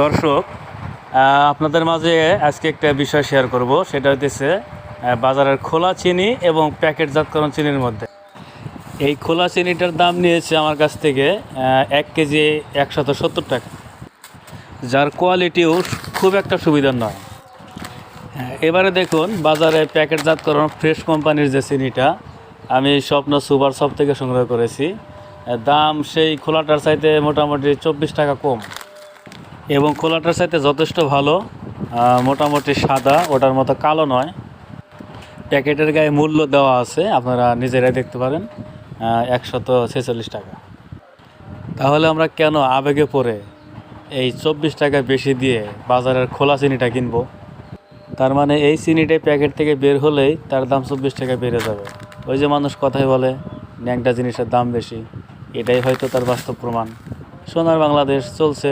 দর্শক, আপনাদের মাঝে আজকে একটা বিষয় শেয়ার করব। সেটা হইতেছে বাজারের খোলা চিনি এবং প্যাকেটজাতকরণ চিনির মধ্যে। এই খোলা চিনিটার দাম নিয়েছে আমার কাছ থেকে 1 কেজি 170 টাকা, যার কোয়ালিটিও খুব একটা সুবিধার নয়। এবারে দেখুন, বাজারে প্যাকেটজাতকরণ ফ্রেশ কোম্পানির যে চিনিটা আমি স্বপ্ন সুপার শপ থেকে সংগ্রহ করেছি, দাম সেই খোলাটার চাইতে মোটামুটি 24 টাকা কম, এবং খোলাটার চাইতে যথেষ্ট ভালো। মোটামুটি সাদা, ওটার মতো কালো নয়। প্যাকেটের গায়ে মূল্য দেওয়া আছে, আপনারা নিজেরাই দেখতে পারেন, 146 টাকা। তাহলে আমরা কেন আবেগে পড়ে এই 24 টাকা বেশি দিয়ে বাজারের খোলা চিনিটা কিনবো? তার মানে এই চিনিটাই প্যাকেট থেকে বের হলেই তার দাম 24 টাকা বেড়ে যাবে। ওই যে মানুষ কথাই বলে, ন্যাংটা জিনিসের দাম বেশি, এটাই হয়তো তার বাস্তব প্রমাণ। সোনার বাংলাদেশ চলছে।